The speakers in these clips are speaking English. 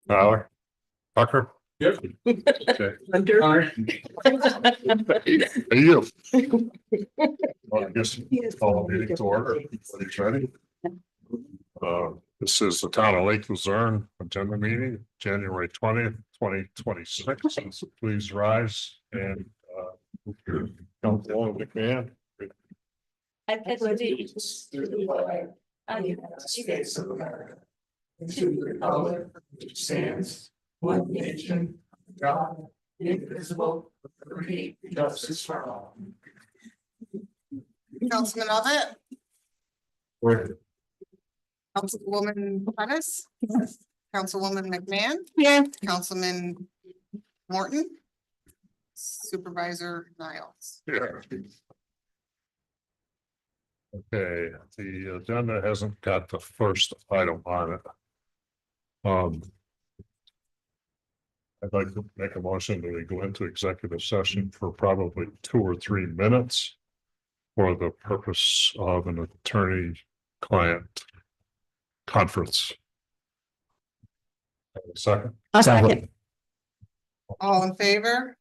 Tyler? Tucker? Yep. Okay. Under. Hey, you. Well, I guess call the meeting to order. Everybody's ready. This is the town of Lake Luzerne agenda meeting, January 20th, 2026. Please rise and Councilwoman McMahon. I pledge allegiance to the flag of the United States of America, and to the republic which stands one nation, God, indivisible, with liberty and justice for all. Councilman Albert, Wait, Councilwoman Pettis, Councilwoman McMahon, Councilman Morton, Supervisor Niles. here. Okay, the agenda hasn't got the first item on it. I'd like to make a motion that we go into executive session for probably 2 or 3 minutes for the purpose of an attorney-client conference. Second. A second. All in favor?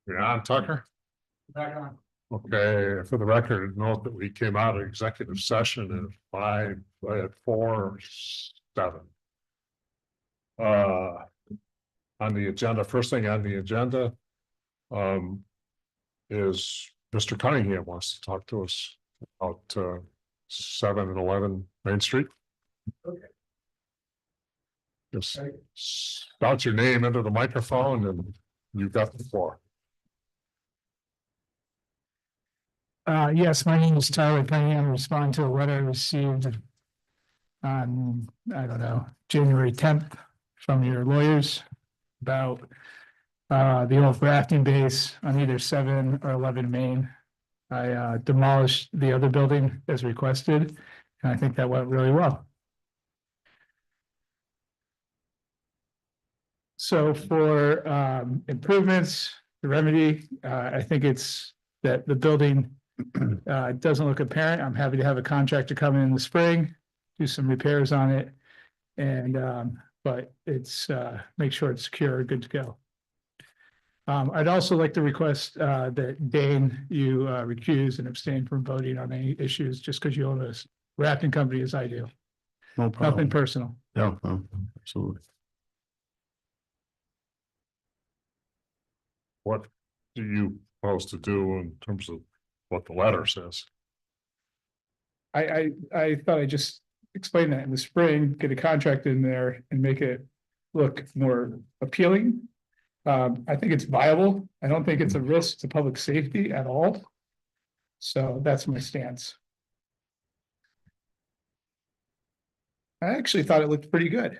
You're on, Tucker? Back on. Okay, for the record, note that we came out of executive session at 4:07. On the agenda, first thing on the agenda, is Mr. Cunningham wants to talk to us about, 7 and 11 Main Street. Okay. Just spout your name into the microphone and you've got the floor. Yes, my name is Tyler Cunningham. I'm responding to a letter I received on, I don't know, January 10th from your lawyers about the old rafting base on either 7 or 11 Main. I demolished the other building as requested, and I think that went really well. So for improvements, the remedy, I think it's that the building doesn't look apparent. I'm happy to have a contractor come in the spring, do some repairs on it. And but it's make sure it's secure, good to go. I'd also like to request that Dane, you recuse and abstain from voting on any issues just because you own a rafting company as I do. No Nothing problem. personal. Yeah, no, absolutely. What do you propose to do in terms of what the letter says? I thought I just explained that in the spring, get a contract in there and make it look more appealing. I think it's viable. I don't think it's a risk to public safety at all. So that's my stance. I actually thought it looked pretty good.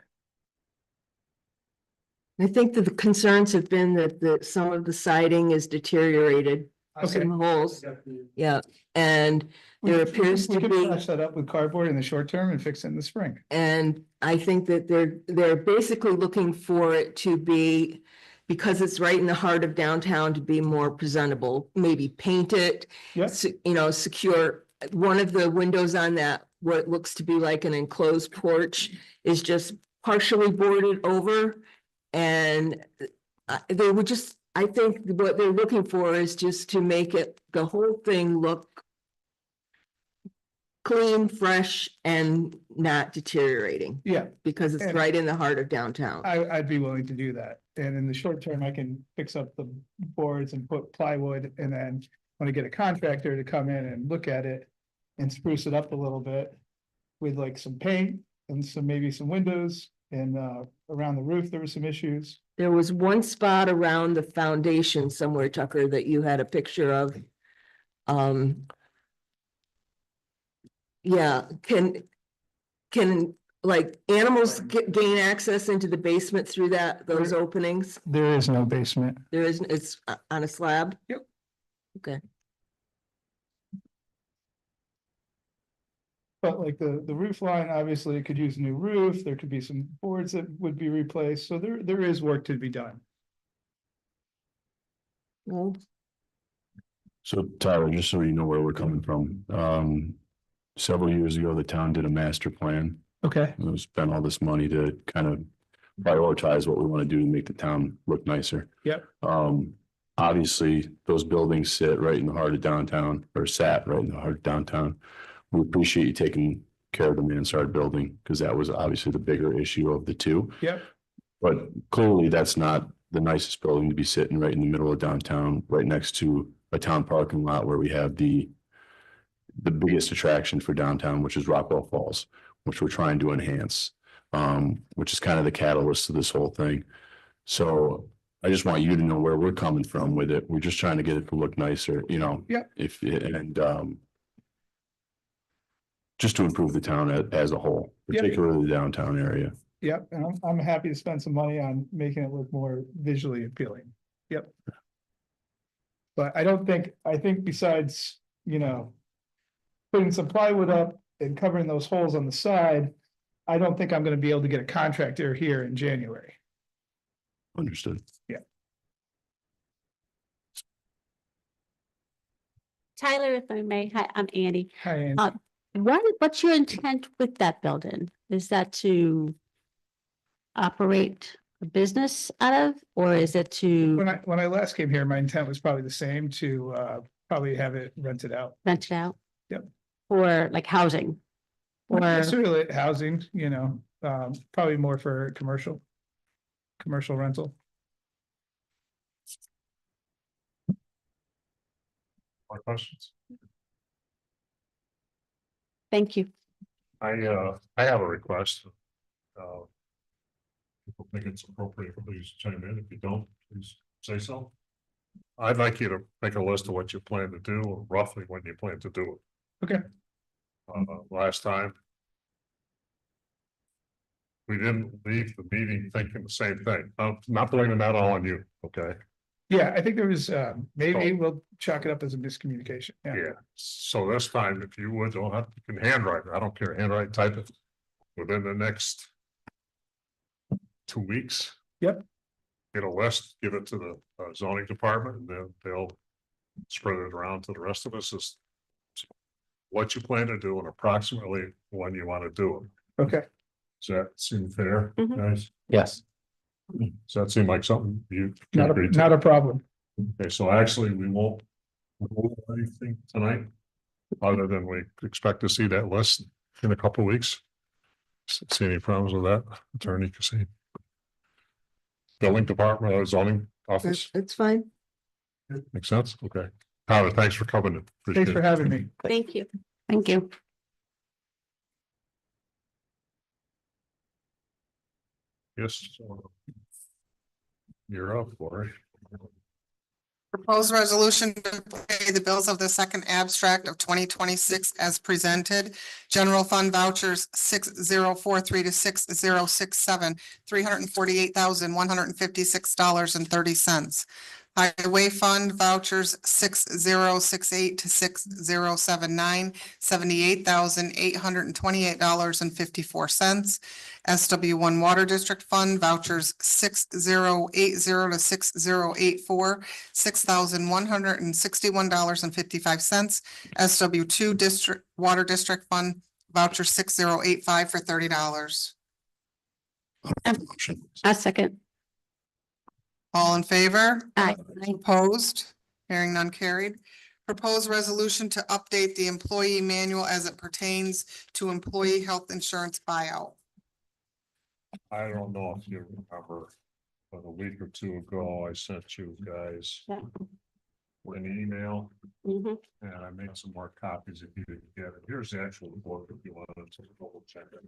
I think that the concerns have been that some of the siding is deteriorated, Okay. some holes, yeah, and there appears We to could be, patch that up with cardboard in the short term and fix it in the spring. and I think that they're basically looking for it to be, because it's right in the heart of downtown, to be more presentable, maybe paint it, Yes, you know, secure. One of the windows on that, what looks to be like an enclosed porch, is just partially boarded over. And they would just, I think what they're looking for is just to make it, the whole thing look clean, fresh, and not deteriorating, yeah, because it's And- right in the heart of downtown. I'd be willing to do that. And in the short term, I can fix up the boards and put plywood, and then when I get a contractor to come in and look at it and spruce it up a little bit with like some paint and maybe some windows, and around the roof, there were some issues. There was one spot around the foundation somewhere, Tucker, that you had a picture of. Yeah, can like animals gain access into the basement through those openings? There is no basement. There isn't, it's on a slab? Yep. Okay. But like the roof line, obviously it could use a new roof. There could be some boards that would be replaced. So there is work to be done. Well, So Tyler, just so you know where we're coming from, several years ago, the town did a master plan. Okay, We spent all this money to kind of prioritize what we want to do to make the town look nicer. Yep. Obviously, those buildings sit right in the heart of downtown, or sat right in the heart of downtown. We appreciate you taking care of the Mansard building, because that was obviously the bigger issue of the two. yep, But clearly, that's not the nicest building to be sitting right in the middle of downtown, right next to a town parking lot where we have the biggest attraction for downtown, which is Rockwell Falls, which we're trying to enhance, which is kind of the catalyst to this whole thing. So I just want you to know where we're coming from with it. We're just trying to get it to look nicer, you know? Yep. Just to improve the town as a whole, Yep. particularly the downtown area. yep. And I'm happy to spend some money on making it look more visually appealing. Yep. But I think besides, you know, putting some plywood up and covering those holes on the side, I don't think I'm gonna be able to get a contractor here in January. Understood. Tyler, if I may, hi, I'm Annie. Hi, Ann. what's your intent with that building? Is that to operate a business out of, or is it to When I last came here, my intent was probably the same to probably have it rented out. rent it out? Yep. Or like housing? Not Or, necessarily housing, probably more for commercial rental. More questions? thank you. I have a request. Uh, People think it's appropriate, please chime in. If you don't, please say so. I'd like you to make a list of what you plan to do, or roughly when you plan to do it. Okay. Last time. We didn't leave the meeting thinking the same thing. I'm not blaming that all on you, okay? Yeah, I think there was, maybe we'll chalk it up as a miscommunication. Yeah. Yeah, so this time, if you would, don't have, you can handwrite it. I don't care, handwrite, type it within the next 2 weeks. Yep. Get a list, give it to the zoning department, and then they'll spread it around to the rest of us. Is what you plan to do and approximately when you want to do it. Okay. Does that seem fair, Mhm. guys? Yes. Does that seem like something you can Not agree a, to? not a problem. Okay, so actually, we won't move anything tonight, other than we expect to see that list in a couple of weeks. See any problems with that, Attorney Cassine? Building Department or zoning office, That's fine. makes sense? Okay. Howard, thanks for coming in. Thanks Appreciate for it. having me. Thank you. Thank you. Yes. You're up, Lori. Proposed resolution to pay the bills of the second abstract of 2026 as presented. General fund vouchers 6043 to 6067, $348,156.30. Highway fund vouchers 6068 to 6079, $78,828.54. SW1 Water District Fund vouchers 6080 to 6084, $6,161.55. SW2 District Water District Fund voucher 6085 for $30. A second. All in favor? Aye. Opposed? Hearing none carried. Proposed resolution to update the employee manual as it pertains to employee health insurance buyout. I don't know if you remember, but a week or two ago, I sent you guys Yeah. an email, Mhm. and I made some more copies if you didn't get it. Here's the actual book if you wanted to double check it.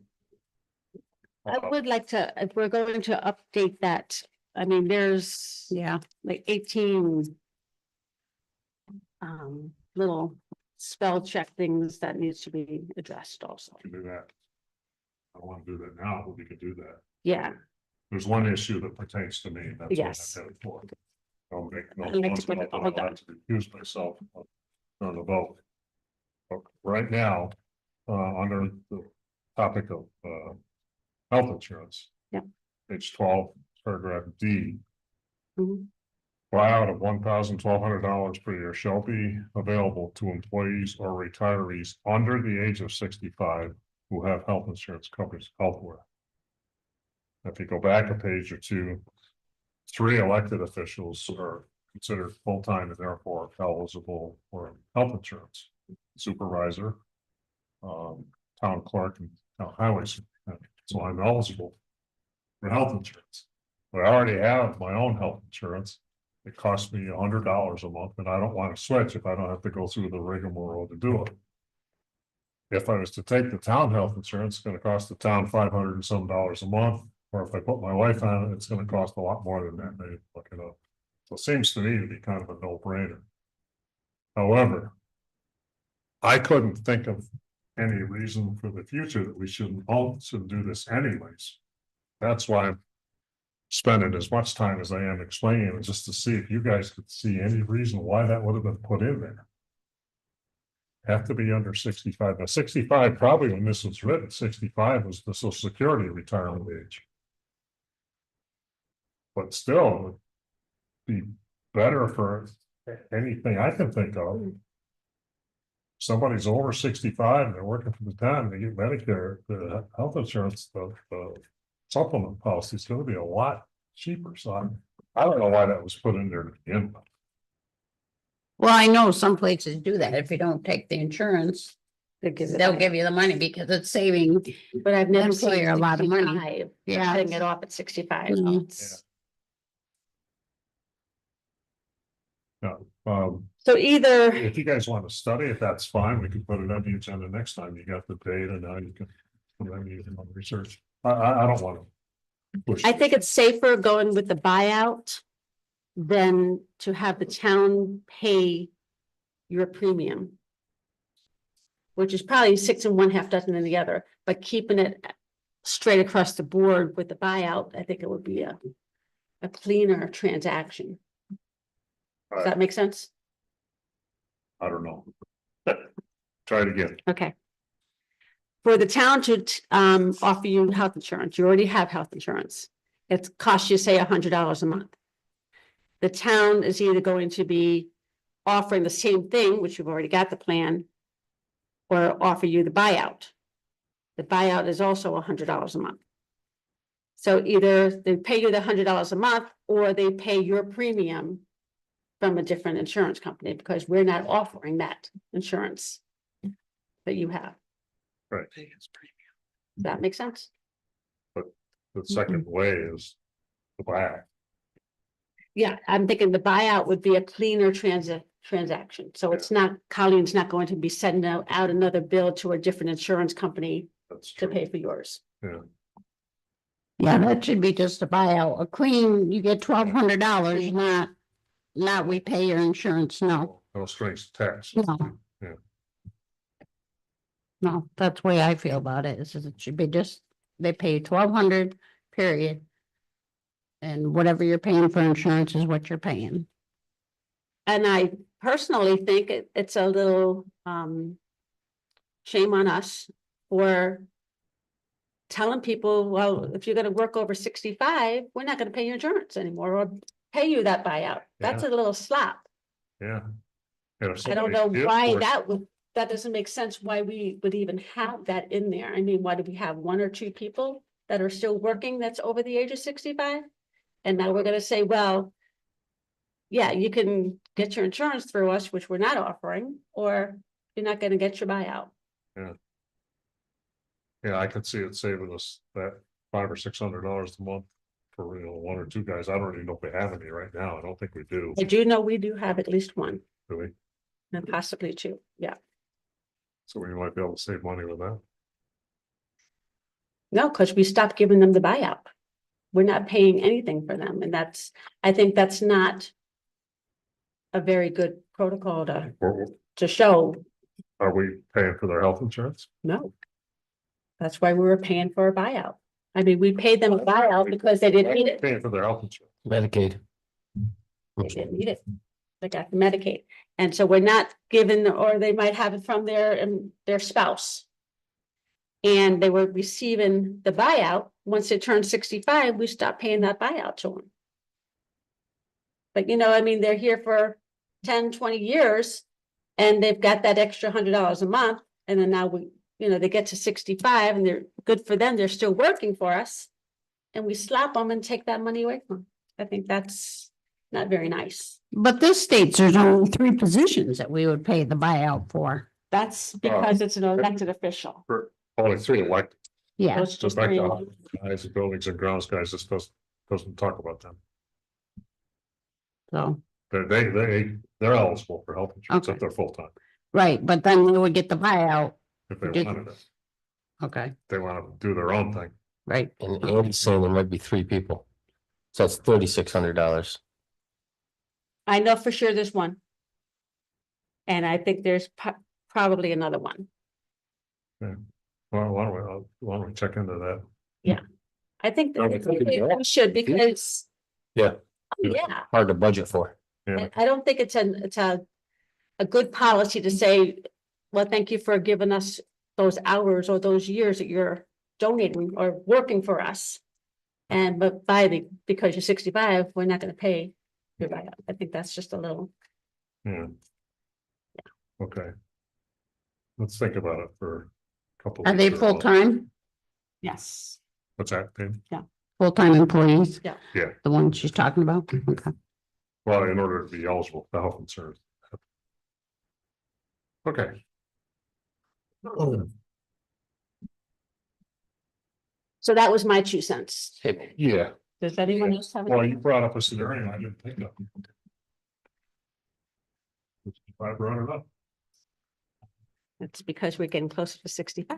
I would like to, if we're going to update that, I mean, there's, yeah, like 18 little spell check things that needs to be addressed also. Can do that. I don't want to do that now, but we could do that. Yeah, There's one issue that pertains to me. That's what Yes. I did it for. I'll make no. I'd like to one's put gonna it all vote. I'll done. have to recuse myself on the vote. But right now, under the topic of, health insurance. Yep. Page 12, paragraph D. Mhm. Buyout of $1,1200 per year shall be available to employees or retirees under the age of 65 who have health insurance coverage elsewhere. If you go back a page or two, 3 elected officials are considered full-time and therefore eligible for health insurance. Supervisor, town clerk, and town highway superintendent. So I'm eligible for health insurance. But I already have my own health insurance. It costs me $100 a month, and I don't want to switch if I don't have to go through the rigmarole to do it. If I was to take the town health insurance, it's gonna cost the town $500 and some dollars a month. Or if I put my wife on it, it's gonna cost a lot more than that, maybe look it up. So it seems to me to be kind of a no-brainer. However, I couldn't think of any reason for the future that we shouldn't do this anyways. That's why I'm spending as much time as I am explaining it, just to see if you guys could see any reason why that would have been put in there. Have to be under 65. Now 65, probably when this was written, 65 was the Social Security retirement age. But still, it would be better for anything I can think of. somebody's over 65 and they're working for the town, they get Medicare, the health insurance, the supplement policy is gonna be a lot cheaper, so I don't know why that was put in there to begin with. Well, I know some places do that. If you don't take the insurance, Because they'll give you the money because it's saving. But I've never employer seen a lot of money. 65, Yeah. cutting it off at 65. Mhm. It's- No, So either, if you guys want to study it, that's fine. We can put it on the agenda next time. You got the data now. You can. Then you can research. I don't want to. Push. I think it's safer going with the buyout than to have the town pay your premium. Which is probably 6 and 1/2 dozen in the other, but keeping it straight across the board with the buyout, I think it would be a cleaner transaction. Does that make sense? I don't know. Try it again. Okay. For the town to offer you health insurance, you already have health insurance. It costs you, say, $100 a month. The town is either going to be offering the same thing, which you've already got the plan, or offer you the buyout. The buyout is also $100 a month. So either they pay you the $100 a month, or they pay your premium from a different insurance company, because we're not offering that insurance that you have. Right. Does that make sense? The second way is the buyout. Yeah, I'm thinking the buyout would be a cleaner transaction. So it's not, Colleen's not going to be sending out another bill to a different insurance company That's to true. pay for yours. Yeah. Yeah, that should be just a buyout. A clean, you get $1,200, not we pay your insurance. No, No strings attached. no. Yeah. No, that's the way I feel about it. Is it should be just, they pay $1,200, period. And whatever you're paying for insurance is what you're paying. And I personally think it's a little shame on us for telling people, well, if you're gonna work over 65, we're not gonna pay your insurance anymore, or pay you that buyout. That's a little slap. Yeah. And if I don't somebody know is why working- that doesn't make sense, why we would even have that in there. I mean, why do we have 1 or 2 people that are still working that's over the age of 65? And now we're gonna say, well, yeah, you can get your insurance through us, which we're not offering, or you're not gonna get your buyout. Yeah, I could see it saving us that $500 or $600 a month for, 1 or 2 guys. I don't even know if we have any right now. I don't think we do. I do know we do have at least 1, Do we? and possibly 2, yeah. So we might be able to save money with that. No, because we stopped giving them the buyout. We're not paying anything for them, and I think that's not a very good protocol to show, Are we paying for their health insurance? no. That's why we were paying for a buyout. I mean, we paid them a buyout because they didn't need it. Paying for their health insurance. Medicaid. They didn't need it. They got the Medicaid. And so we're not given, or they might have it from their spouse. And they were receiving the buyout. Once they turned 65, we stopped paying that buyout to them. But I mean, they're here for 10, 20 years and they've got that extra $100 a month. And then now they get to 65 and they're good for them. They're still working for us. And we slap them and take that money away from them. I think that's not very nice. But this states there's only 3 positions that we would pay the buyout for. That's because it's an elected official. For only 3 elected. Yeah, Those Just just like three. the guys, the buildings and grounds guys, this doesn't talk about them. so, They're eligible for health insurance Okay. if they're full-time, right, but then they would get the buyout. if they Did- wanted it. Okay, They want to do their own thing. right. And Andy's saying there might be 3 people. So that's $3,600. I know for sure there's one. And I think there's probably another one. Well, why don't we check into that? I think I would think it'd be all right. we should, because. Yeah. Oh, yeah, Hard to budget for. Yeah, and I don't think it's a good policy to say, well, thank you for giving us those hours or those years that you're donating or working for us. But because you're 65, we're not gonna pay your buyout. I think that's just a little, yeah. Okay. let's think about it for a couple. Are they weeks or a month. full-time? Yes. What's that, Pam? Full-time employees? Yeah. Yeah. The one she's talking about? Okay. Well, in order to be eligible for health insurance. Okay. So that was my 2 cents. Yeah, Does anyone else have? well, any? you brought up a scenario I didn't think of. I brought it up. It's because we're getting closer to 65.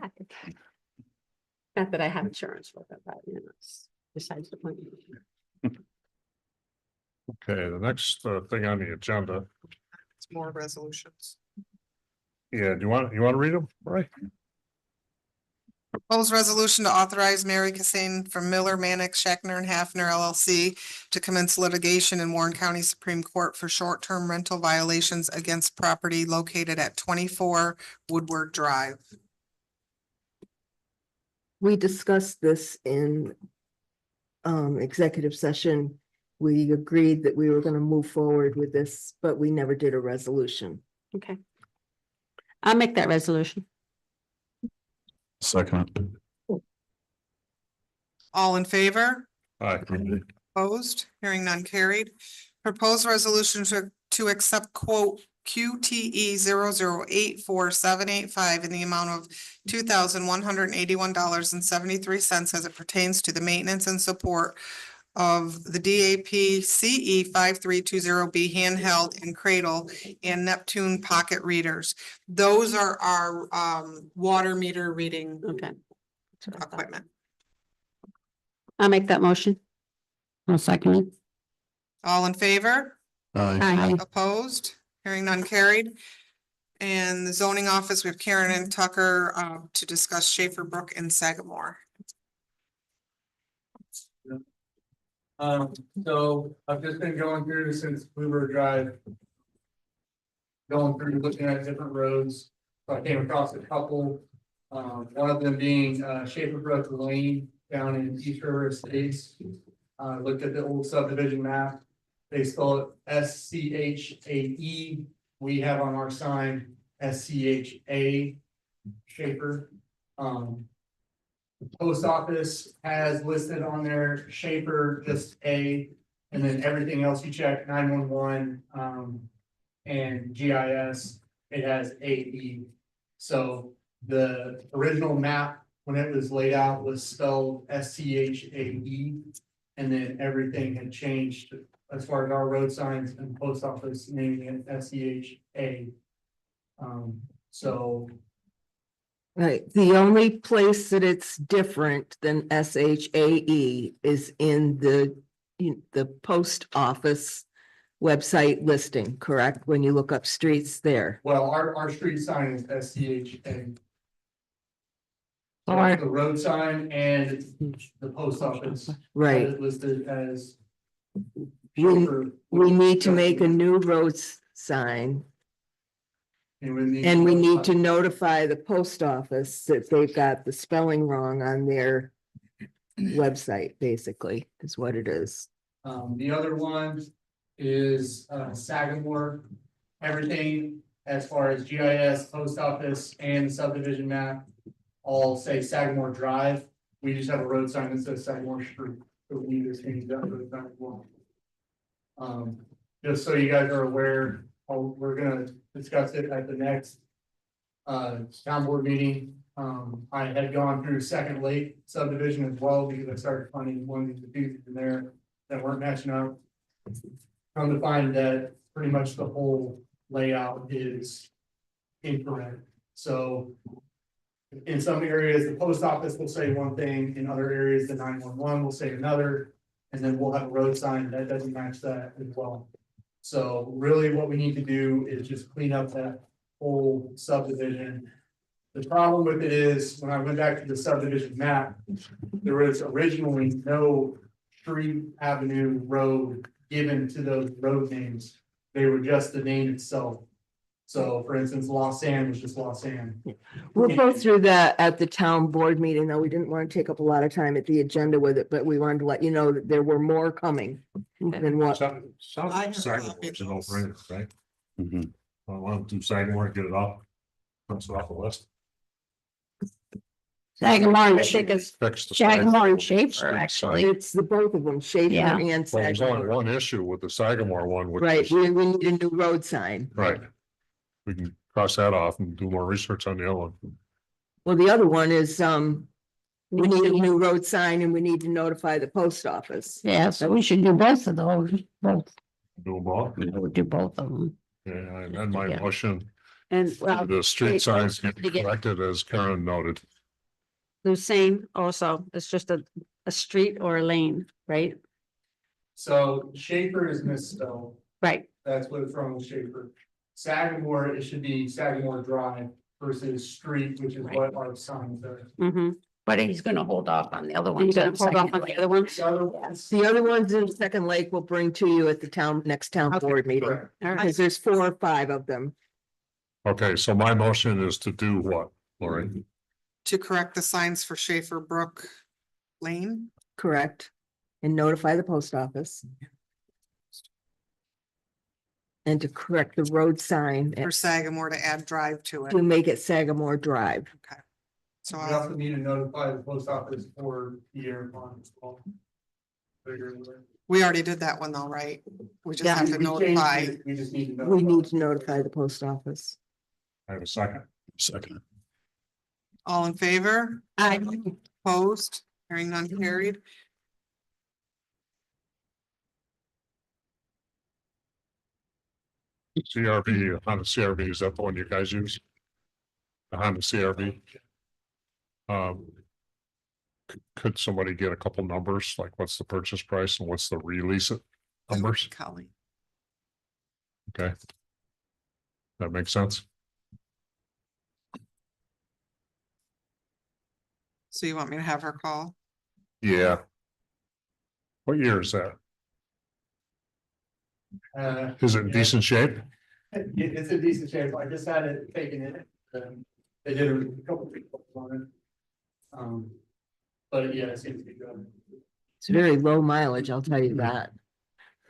Not that I have insurance for it, but you know, it's besides the point. Okay, the next thing on the agenda. It's more resolutions. Yeah, do you want to read them? Right. Proposed resolution to authorize Mary Cassane from Miller, Mannix, Shackner and Hafner LLC to commence litigation in Warren County Supreme Court for short-term rental violations against property located at 24 Woodward Drive. We discussed this in executive session. We agreed that we were gonna move forward with this, but we never did a resolution. Okay. I'll make that resolution. Second. All in favor? Aye. Opposed? Hearing none carried. Proposed resolution to accept quote QTE 00844785 in the amount of $2,181.73 as it pertains to the maintenance and support of the DAP CE 5320B handheld and cradle and Neptune pocket readers. Those are our water meter reading Okay. That's what I thought. equipment. I'll make that motion. I'll second it. All in favor? Aye. Opposed? Hearing none carried. And the zoning office, we have Karen and Tucker to discuss Schaefer Brook and Sagamore. So I've just been going through since Bluebird Drive. Going through, looking at different roads, so I came across a couple. One of them being Schaefer Brook Lane down in East River Estates. Looked at the old subdivision map. They spell it SCHAE. We have on our sign SCHA Schaefer. The post office has listed on their Schaefer just A, and then everything else you check 911 and GIS, it has AE. So the original map, when it was laid out, was spelled SCHAE, and then everything had changed as far as our road signs and post office naming it SCHA. So Right, the only place that it's different than SHAE is in the post office website listing, correct? When you look up streets there. well, our street sign is SCHA. Or- The road sign and the post office. Right, Have it listed as. we need to make a new sign, and we need to notify the post office that they've got the spelling wrong on their website, basically, is what it is. The other one is Sagamore. Everything as far as GIS, post office and subdivision map. All say Sagamore Drive. We just have a road sign that says Sagamore Street. So we need to change that road sign as well. Just so you guys are aware, we're gonna discuss it at the next town board meeting. I had gone through Second Lake subdivision as well because I started finding one of the pieces in there that weren't matching up. Come to find that pretty much the whole layout is incorrect. So in some areas, the post office will say one thing, in other areas, the 911 will say another, and then we'll have a road sign that doesn't match that as well. So really what we need to do is just clean up that whole subdivision. The problem with it is, when I went back to the subdivision map, there was originally no street, avenue, road given to those road names. They were just the name itself. So for instance, Los San was just Los San. We'll go through that at the town board meeting, though. We didn't want to take up a lot of time at the agenda with it, but we wanted to let you know that there were more coming than what. Sounds I have Sagamore, copies it's an no-brainer, right? Mhm. I want to do Sagamore, get it off. That's off the list. Sagamore and I think it's Fix the. Sagamore and sidewalk. Schaefer, actually. It's the both of them, Schaefer Yeah. and Well, there's only Sagamore. one issue with the Sagamore one, which Right, is, we need a new road sign. right. We can cross that off and do more research on the other one. Well, the other one is, we need a new road sign and we need to notify the post office. Yeah, so we should do both of those, both, Do them all. we'll do both of them. Yeah, and then my Yeah. motion, And well, the street wait, signs get to get- corrected as Karen noted. Lucerne also, it's just a street or a lane, right? So Schaefer is misspelled. Right, That's what it's wrong with Schaefer. Sagamore, it should be Sagamore Drive versus street, which is what our signs are. mm-hmm. But he's gonna hold off on the other Are you ones. gonna hold off on the other ones? The other ones. The other ones in Second Lake we'll bring to you at the next town Okay. board meeting. Correct. All right, Because there's 4 or 5 of them. Okay, so my motion is to do what, Lori? To correct the signs for Schaefer Brook Lane. Correct. And notify the post office. And to correct the road sign For Sagamore to add drive to it. to make it Sagamore Drive. So We I'll, also need to notify the post office for the year bond as well. we already did that one though, right? We just Yeah. have to notify. We just need to. We need to notify the post office. I have a second. Second. All in favor? I, Opposed? Hearing none carried. CRV, Honda CRV, is that the one you guys use? The Honda CRV? Could somebody get a couple numbers, like what's the purchase price and what's the release it numbers? Colleen. Okay. That makes sense? So you want me to have her call? Yeah. What year is that? Is it in decent shape? It's a decent shape. I just had it taken in. They did a couple people on it. But yeah, it seems to be good. It's very low mileage, I'll tell you that,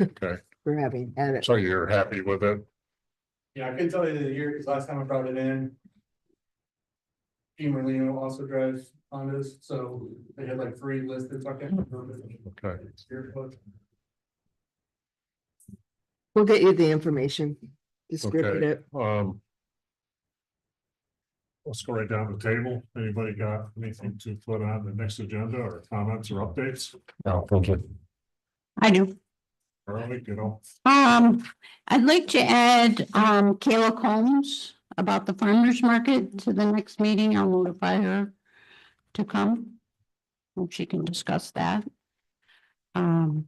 Okay, for having had it. so you're happy with it? Yeah, I couldn't tell you the year because last time I brought it in. Gene Merlino also drives Hondas, so they had like 3 listed. So I can't remember. Okay. We'll get you the information. Distribute Okay. it. Let's go right down the table. Anybody got anything to put on the next agenda or comments or updates? No, thank you. I do. Early, you know, I'd like to add, Kayla Combs about the farmer's market to the next meeting. I'll notify her to come. Hope she can discuss that. And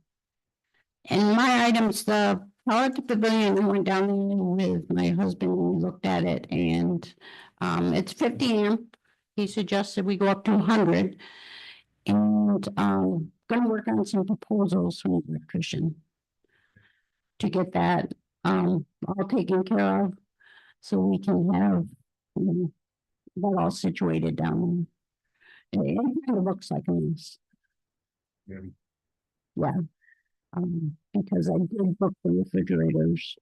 my items, the Pelican Pavilion, I went down there with my husband and we looked at it and it's 50 amp. He suggested we go up to 100. And gonna work on some proposals from an electrician to get that all taken care of, so we can have that all situated down there. It kind of looks like a mess. Yeah. Yeah. Because I did book the refrigerators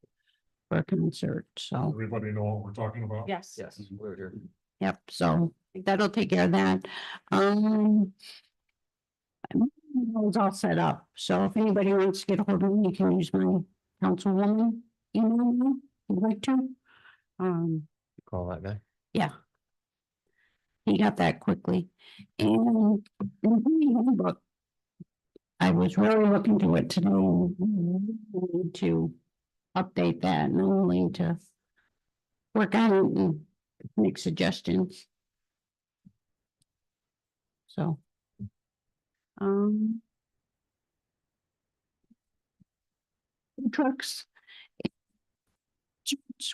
for a concert, so, everybody know what we're talking about? yes. Yes, we're here. yep, so that'll take care of that. It's all set up, so if anybody wants to get a hold of me, you can use my councilwoman email me, if you'd like to. Call that guy. Yeah. He got that quickly. And the employee handbook, I was really looking to it today and we need to update that, not only to work on it and make suggestions. So. Trucks.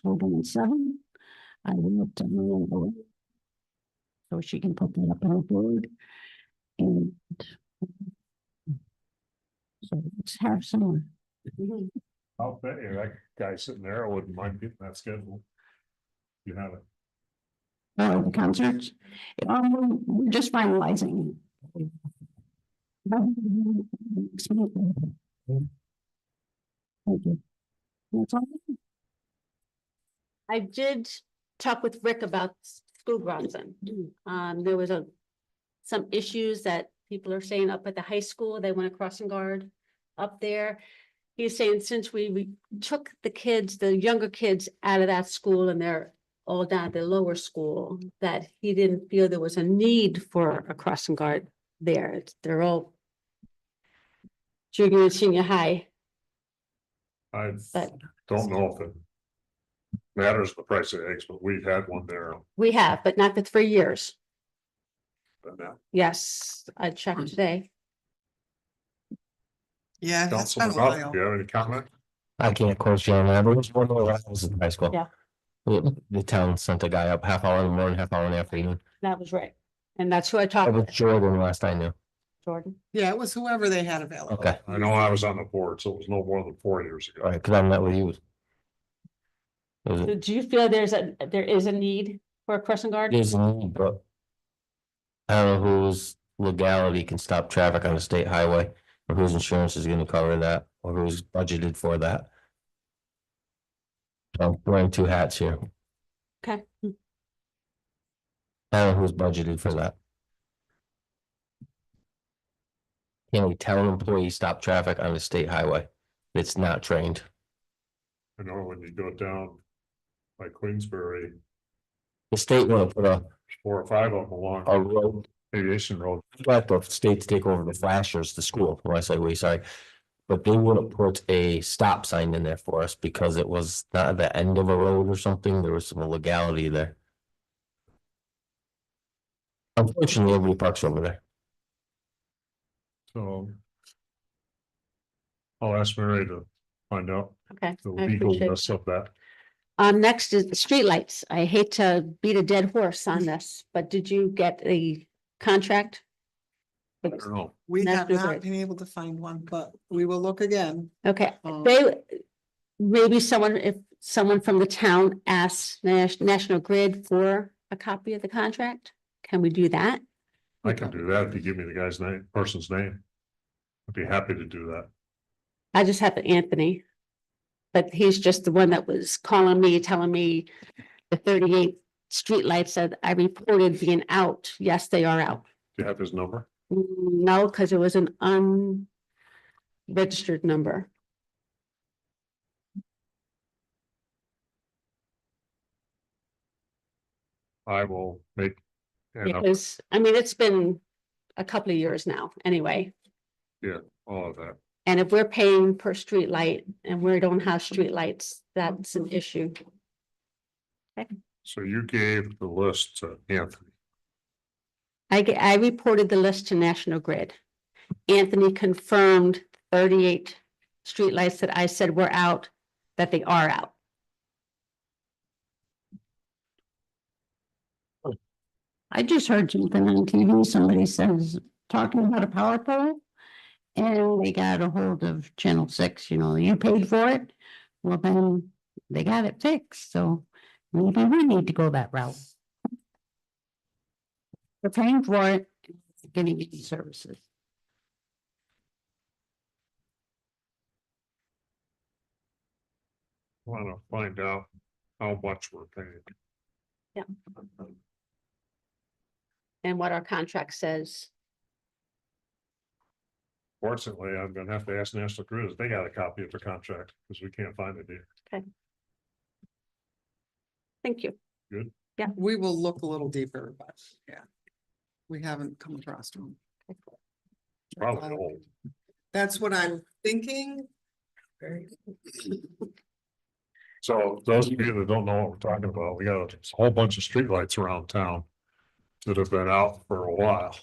We're doing 7. I will tell her so she can put that up on the board. And so let's have some. I'll bet you that guy sitting there wouldn't mind getting that scheduled. You have it. The concerts. We're just finalizing. Thank you. That's all. I did talked with Rick about school grounds then. There was some issues that people are saying up at the high school, they want a crossing guard up there. He's saying since we took the kids, the younger kids out of that school and they're all down at the lower school, that he didn't feel there was a need for a crossing guard there. They're all junior and senior high, I but don't know if it matters the price of eggs, but we've had one there. we have, but not for 3 years. But now, Yes, I checked today. Yeah, it's been a Councilman Huff, while. do you have any comment? I can't quote you on that, but it was one of the was in high school. Yeah. The town sent a guy up half hour in the morning, half hour in the afternoon. That was right. And that's who I It talked was with, Jordan last I knew. Jordan. Yeah, it was whoever they had available. Okay, I know I was on the board, so it was no more than 4 years ago. all right, because I met with you. It was, Do you feel there is a need for a crossing guard? there's a need, but I don't know whose legality can stop traffic on the state highway, or whose insurance is gonna cover that, or who's budgeted for that. I'm wearing two hats here. Okay. I don't know who's budgeted for that. Can we tell an employee stop traffic on the state highway? It's not trained. I know when you go down by Queensbury, The state wanna put 4 or 5 of them along a road, Aviation Road. let the states take over the flashers, the school, when I say we, sorry. But they wouldn't put a stop sign in there for us because it was not at the end of a road or something. There was some illegality there. Unfortunately, everybody parks over there. So I'll ask Mary to find out Okay. the I appreciate legalness of that. Next is the streetlights. I hate to beat a dead horse on this, but did you get a contract? I don't know. We That's have good. not been able to find one, but we will look again. Okay, Um, maybe if someone from the town asks National Grid for a copy of the contract, can we do that? I can do that if you give me the guy's name, person's name. I'd be happy to do that. I just have Anthony. But he's just the one that was calling me, telling me the 38 streetlights that I reported being out. Yes, they are out. Do you have his number? No, because it was an unregistered number. I will make. and up Because, I mean, it's been a couple of years now, anyway. all of that. And if we're paying per street light and we don't have street lights, that's an issue. So you gave the list to Anthony. I reported the list to National Grid. Anthony confirmed 38 streetlights that I said were out, that they are out. I just heard something on TV, somebody says, talking about a power pole. And they got a hold of Channel 6, you paid for it. Well, then they got it fixed, so maybe we need to go that route. We're paying for it, getting these services. Want to find out how much we're paying. Yeah. And what our contract says. Fortunately, I'm gonna have to ask National Grid if they got a copy of the contract, because we can't find it here. Thank you. We will look a little deeper, but yeah. We haven't come across one. It's probably old. That's what I'm thinking. So those of you that don't know what we're talking about, we got a whole bunch of streetlights around town that have been out for a while.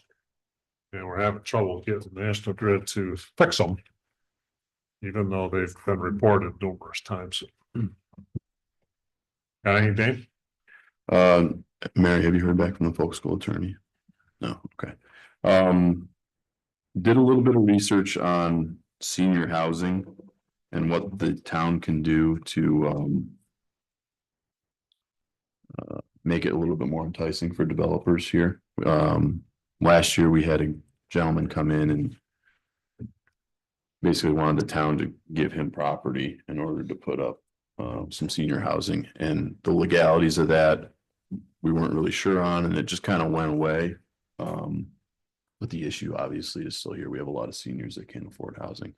And we're having trouble getting National Grid to fix them. Even though they've been reported numerous times. Got anything, Dave? Mary, have you heard back from the folk school attorney? No, okay. Did a little bit of research on senior housing and what the town can do to make it a little bit more enticing for developers here. Last year, we had a gentleman come in and basically wanted the town to give him property in order to put up some senior housing, and the legalities of that we weren't really sure on, and it just kind of went away. But the issue obviously is still here. We have a lot of seniors that can't afford housing,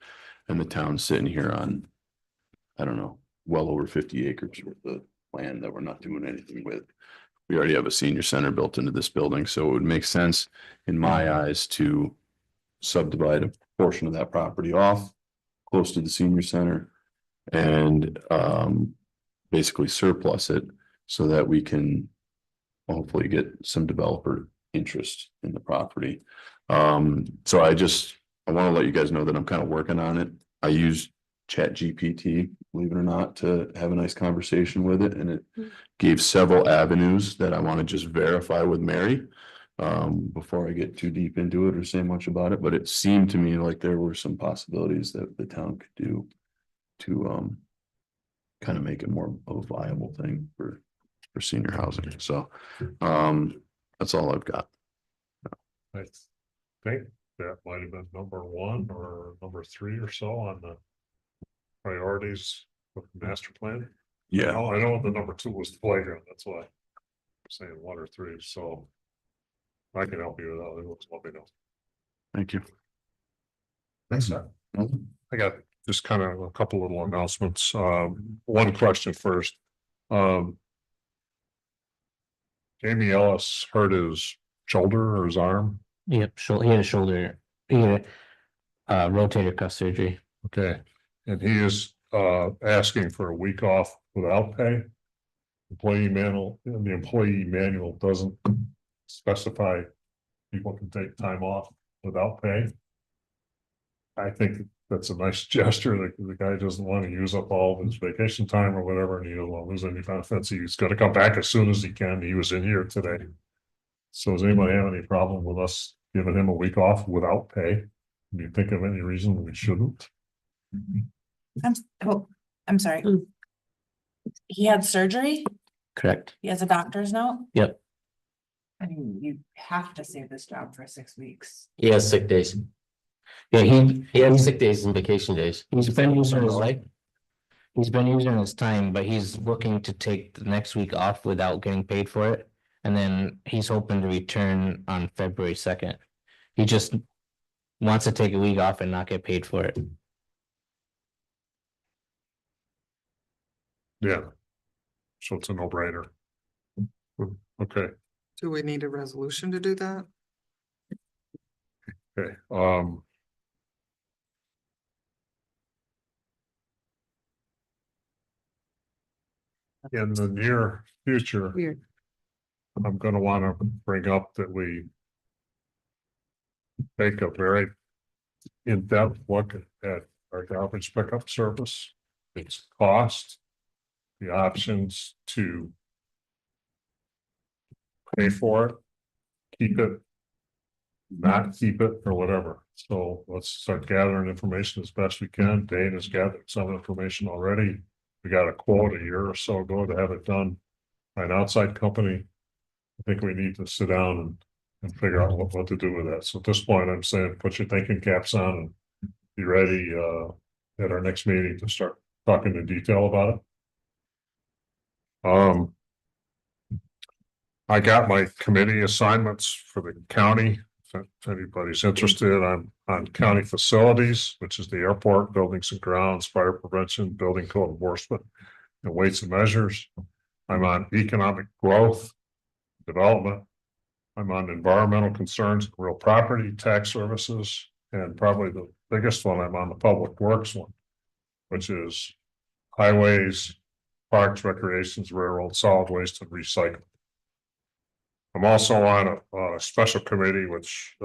and the town's sitting here on, I don't know, well over 50 acres worth of land that we're not doing anything with. We already have a senior center built into this building, so it would make sense in my eyes to subdivide a portion of that property off close to the senior center and basically surplus it so that we can hopefully get some developer interest in the property. So I want to let you guys know that I'm kind of working on it. I use ChatGPT, believe it or not, to have a nice conversation with it, and it gave several avenues that I want to just verify with Mary before I get too deep into it or say much about it. But it seemed to me like there were some possibilities that the town could do to kind of make it more of a viable thing for senior housing. So that's all I've got. I think that might have been number 1 or number 3 or so on the priorities of the master plan. Yeah. I know the number 2 was the playground. That's why I'm saying 1 or 3. So I can help you with that. Let me know. Thank you. Thanks, sir. I got just kind of a couple little announcements. One question first. Jamie Ellis hurt his shoulder or his arm. Yep, he had a shoulder, he had a rotator cuff surgery. Okay, and he is asking for a week off without pay. The employee manual doesn't specify people can take time off without pay. I think that's a nice gesture. The guy doesn't want to use up all of his vacation time or whatever, and he doesn't want to lose any benefits. He's got to come back as soon as he can. He was in here today. So does anybody have any problem with us giving him a week off without pay? Do you think of any reason we shouldn't? I'm sorry. He had surgery? Correct. He has a doctor's note? Yep, I mean, you have to save this job for 6 weeks. he has sick days. Yeah, he has sick days and vacation days. He's been using his life. He's been using his time, but he's looking to take the next week off without getting paid for it. And then he's hoping to return on February 2nd. He just wants to take a week off and not get paid for it. Yeah. So it's a no-brainer. Okay, Do we need a resolution to do that? okay. In the near future, Weird. I'm gonna wanna bring up that we take a very in-depth look at our garbage pickup service, its cost, the options to pay for it, keep it, not keep it, or whatever. So let's start gathering information as best we can. Dane has gathered some information already. We got a quote a year or so ago to have it done by an outside company. I think we need to sit down and figure out what to do with that. So at this point, I'm saying, put your thinking caps on and be ready at our next meeting to start talking in detail about it. I got my committee assignments for the county. If anybody's interested, I'm on county facilities, which is the airport, buildings and grounds, fire prevention, building code enforcement, and weights and measures. I'm on economic growth, development. I'm on environmental concerns, real property, tax services, and probably the biggest one, I'm on the public works one, which is highways, parks, recreations, railroad, solid waste, and recycling. I'm also on a special committee, which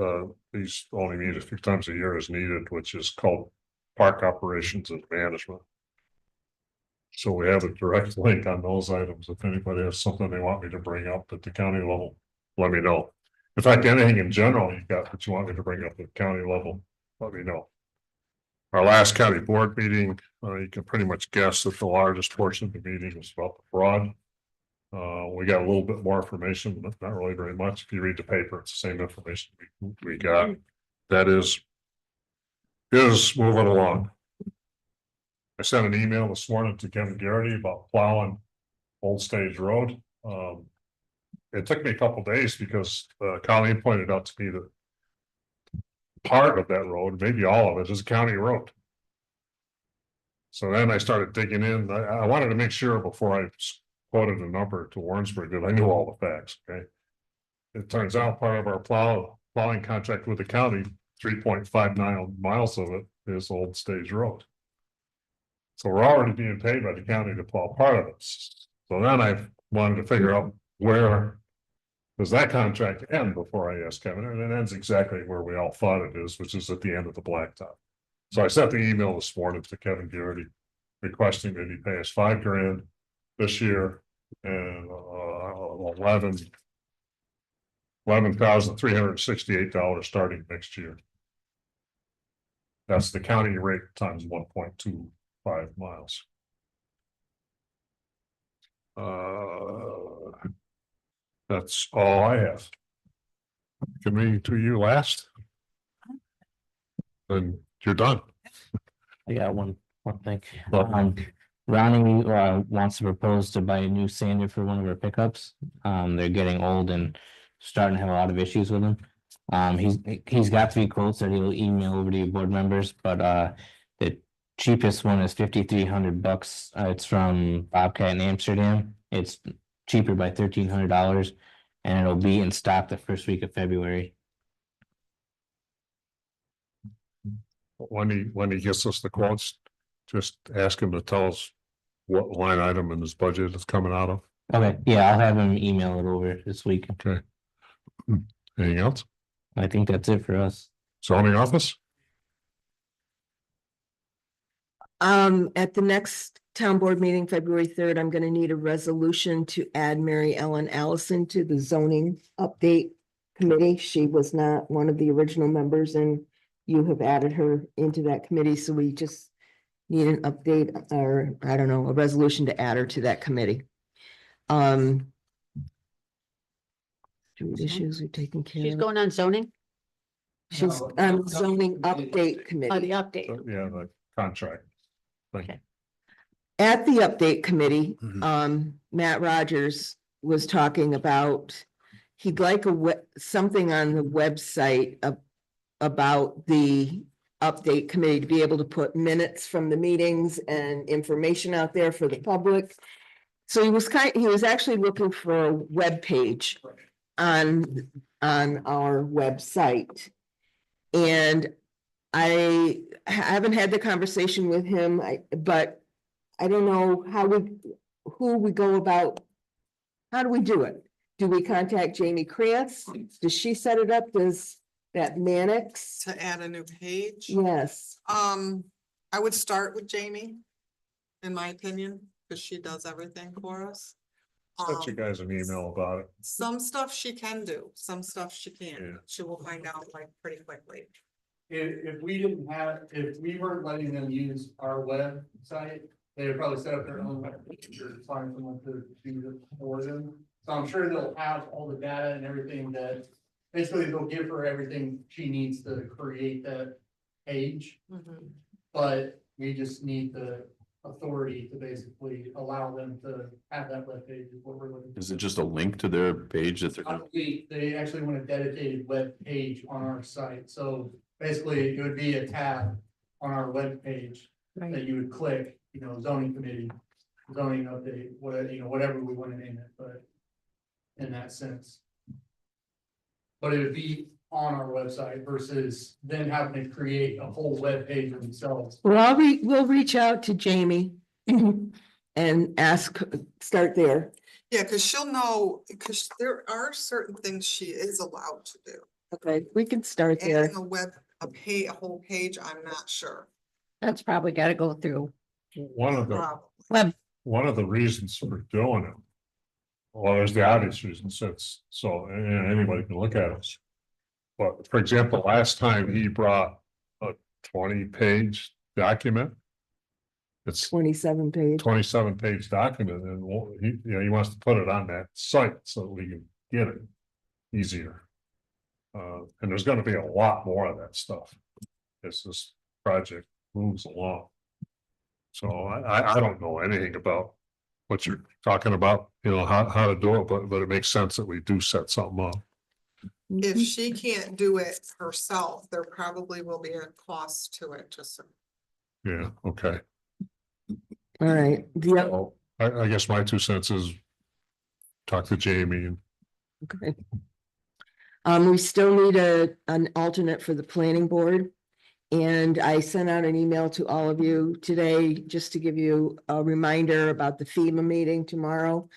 these only meet a few times a year as needed, which is called Park Operations and Management. So we have a direct link on those items. If anybody has something they want me to bring up at the county level, let me know. In fact, anything in general you got that you want me to bring up at the county level, let me know. Our last county board meeting, you can pretty much guess that the largest portion of the meeting was about the fraud. We got a little bit more information, but not really very much. If you read the paper, it's the same information we got. That is moving along. I sent an email this morning to Kevin Garrity about plowing Old Stage Road. It took me a couple days because Colleen pointed out to me that part of that road, maybe all of it, is a county road. So then I started digging in. I wanted to make sure before I quoted a number to Warrensburg that I knew all the facts, okay? It turns out part of our plowing contract with the county, 3.59 miles of it is Old Stage Road. So we're already being paid by the county to plow part of it. So then I wanted to figure out where does that contract end before I asked Kevin, and it ends exactly where we all thought it is, which is at the end of the blacktop. So I sent the email this morning to Kevin Garrity requesting that he pay us $5,000 this year and $11,368 starting next year. That's the county rate times 1.25 miles. That's all I have. Coming to you last. Then you're done. I got one thing. Well- Ronnie wants to propose to buy a new sander for one of our pickups. They're getting old and starting to have a lot of issues with them. He's got 3 quotes that he'll email over to your board members, but the cheapest one is $5,300. It's from Bobcat in Amsterdam. It's cheaper by $1,300, and it'll be in stock the first week of February. When he gets us the quotes, just ask him to tell us what line item in his budget is coming out of. Okay, yeah, I'll have him email it over this week. Okay. Anything else? I think that's it for us. Zoning office? At the next town board meeting, February 3rd, I'm gonna need a resolution to add Mary Ellen Allison to the zoning update committee. She was not one of the original members and you have added her into that committee, so we just need an update or, I don't know, a resolution to add her to that committee. Food issues are taken care She's of. going on zoning, She's on zoning update the committee. update. Yeah, the contract. Okay. At the update committee, Mhm. Matt Rogers was talking about, he'd like something on the website about the update committee to be able to put minutes from the meetings and information out there for the public. So he was actually looking for a web page on our website. And I haven't had the conversation with him, but I don't know who we go about. How do we do it? Do we contact Jamie Krantz? Does she set it up? Does that Mannix? To add a new page. Yes. I would start with Jamie, in my opinion, because she does everything for us. Sent you guys an email about it. Some stuff she can do, some stuff she Yeah. can't. She will find out like pretty quickly. If we didn't have, if we weren't letting them use our website, they would probably set up their own web page or find someone to do it for them. So I'm sure they'll have all the data and everything that, basically they'll give her everything she needs to create that page. But we just need the authority to basically allow them to have that web page is what we're looking for. Is it just a link to their page that they're gonna? They actually want a dedicated web page on our site, so basically it would be a tab on our web page that you would click, zoning committee, zoning update, whatever we want to name it, but in that sense. But it would be on our website versus then having to create a whole web page themselves. Well, we'll reach out to Jamie and start there. Yeah, because she'll know, because there are certain things she is allowed to do. Okay, we can start there. Adding a whole page, I'm not sure. That's probably gotta go through One of the Probably. one of the reasons for doing it. Well, there's the obvious reasons, so anybody can look at it. But for example, last time he brought a 20-page document. It's 27 page. 27-page document and he wants to put it on that site so that we can get it easier. And there's gonna be a lot more of that stuff as this project moves along. So I don't know anything about what you're talking about, you know, how to do it, but it makes sense that we do set something up. If she can't do it herself, there probably will be a cost to it, just so. Yeah, okay. All right, So I guess my 2 cents is talk to Jamie and okay. We still need an alternate for the planning board. And I sent out an email to all of you today, just to give you a reminder about the FEMA meeting tomorrow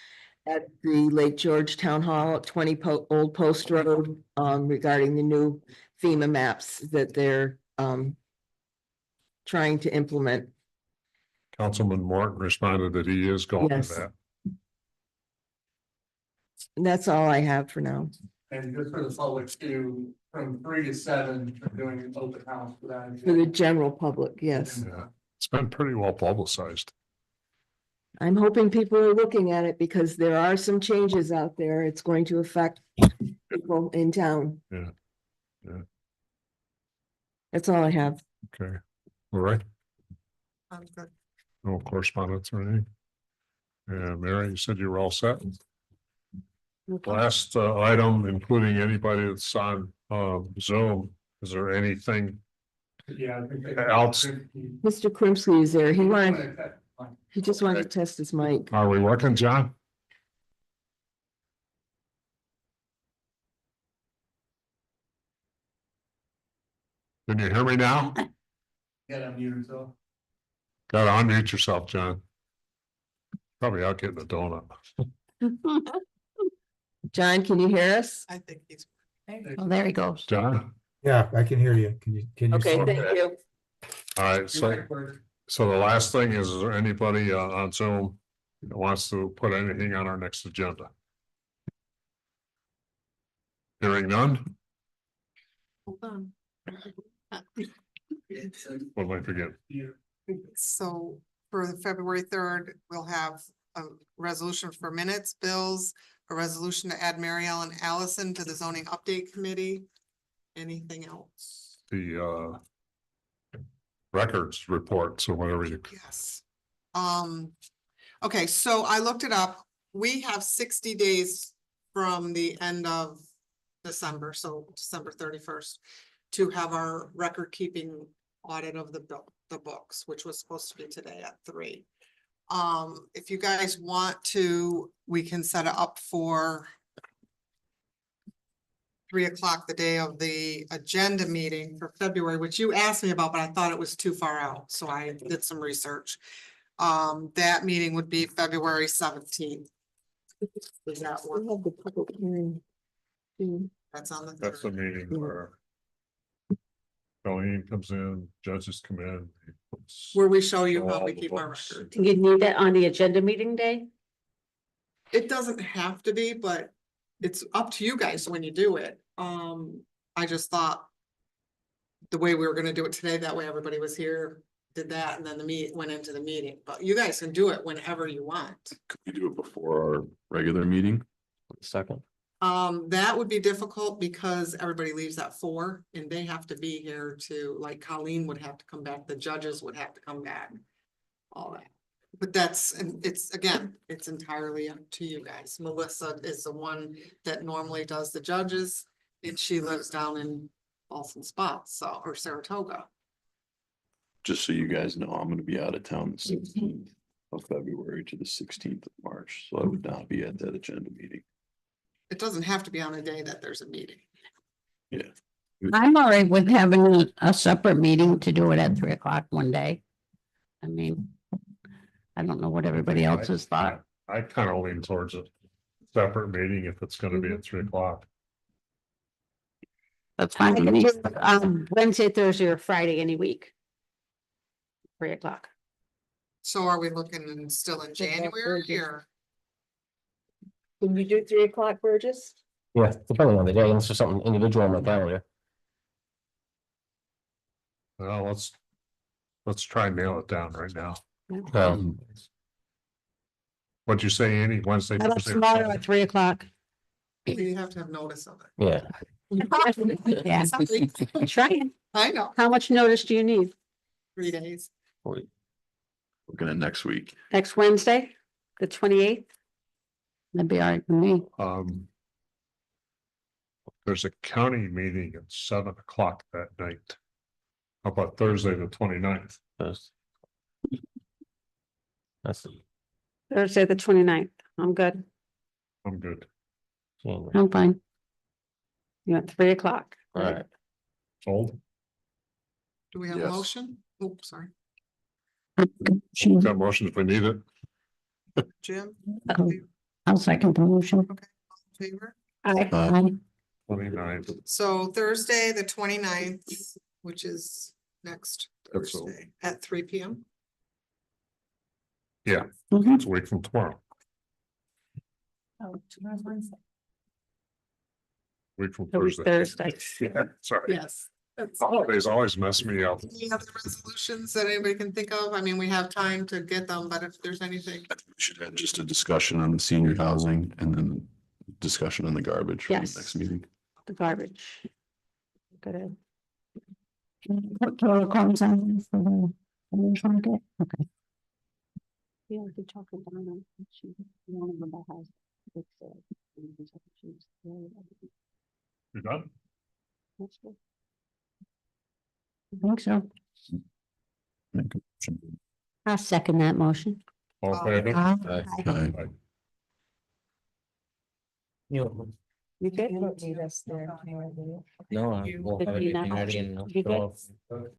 at the Lake George Town Hall at 20 Old Post Road, regarding the new FEMA maps that they're, trying to implement. Councilman Morton responded that he is going to Yes. that. And that's all I have for now. And just for the public too, from 3 to 7, we're doing an open house for that. For the general public, yes. Yeah, it's been pretty well publicized. I'm hoping people are looking at it because there are some changes out there. It's going to affect people in town. Yeah. Yeah. That's all I have. Okay, all right. Sounds good. No correspondence or anything. And Mary, you said you were all set. Last item, including anybody that's on Zoom, is there anything Yeah. I think they- else? Mr. Krimsky is there. He just wanted to test his mic. Are we working, John? Can you hear me now? Get unmuted, so. Gotta unmute yourself, John. Probably out getting a donut. John, can you hear us? I think he's. Oh, there he goes. John? Yeah, I can hear you. Can you? Okay, see me? thank you. All right, so the last thing is there anybody on Zoom that wants to put anything on our next agenda? Hearing none? Hold on. What did I forget? So for the February 3rd, we'll have a resolution for minutes, bills, a resolution to add Mary Ellen Allison to the zoning update committee. Anything else? The records reports or whatever you. Yes. Okay, so I looked it up. We have 60 days from the end of December, so December 31st, to have our record keeping audit of the books, which was supposed to be today at 3. If you guys want to, we can set it up for 3 o'clock, the day of the agenda meeting for February, which you asked me about, but I thought it was too far out, so I did some research. That meeting would be February 17th. Does that work? We have the public hearing. That's on the That's the 3rd. meeting where Colleen comes in, judges come in. Where we show you how all we the keep our books. record. Do you need that on the agenda meeting day? It doesn't have to be, but it's up to you guys when you do it. I just thought the way we were gonna do it today, that way everybody was here, did that, and then went into the meeting, but you guys can do it whenever you want. Could we do it before our regular meeting? Second. That would be difficult because everybody leaves at 4 and they have to be here to, like Colleen would have to come back, the judges would have to come back. All that, but it's entirely up to you guys. Melissa is the one that normally does the judges, and she lives down in Boston Spots, or Saratoga. Just so you guys know, I'm gonna be out of town the 16th of February to the 16th of March, so I would not be at that agenda meeting. It doesn't have to be on a day that there's a meeting. I'm all right with having a separate meeting to do it at 3 o'clock one day. I mean, I don't know what everybody else's thought. I kind of lean towards a separate meeting if it's gonna be at 3 o'clock. That's fine with me. Wednesday, Thursday, or Friday, any week. 3 o'clock. So are we looking still in January or? Can you do 3 o'clock, Burgess? Yeah, depending on the day, unless there's something individual on my calendar. Well, let's try and nail it down right now. What'd you say, Annie? Wednesday? How about Thursday, or tomorrow Friday? at 3 o'clock? You have to have notice of it. Yeah. Yeah, Sorry. Trying. I know, How much notice do you need? 3 days. Looking at next week. Next Wednesday, the 28th. That'd be all right with me. There's a county meeting at 7 o'clock that night. How about Thursday, the 29th? That's. Thursday, the 29th. I'm good. I'm good. I'm fine. You want 3 o'clock? All right. Sold? Do we have a Yes. motion? Oh, sorry, Got motion if we need it. Jim, I'll second the motion. favor? Aye. Aye. 29th. So Thursday, the 29th, which is next That's all. Thursday at 3 P.M. Yeah, Mhm. it's a week from tomorrow. Oh, tomorrow's Wednesday. Week from A week Thursday. Thursday. Yeah, sorry. Yes. Holidays always mess me up. Any other resolutions that anybody can think of? I mean, we have time to get them, but if there's anything. I think we should have just a discussion on the senior housing and then discussion on the garbage for the Yes. next meeting. The garbage. Good. Put protocols on for the market. Okay. Yeah, we could talk about it. One of them has. You done? I think so. Make a motion. I'll second that motion. All in favor? Aye. Aye. You. You good? No, we'll have Did you everything not- ready and. You good?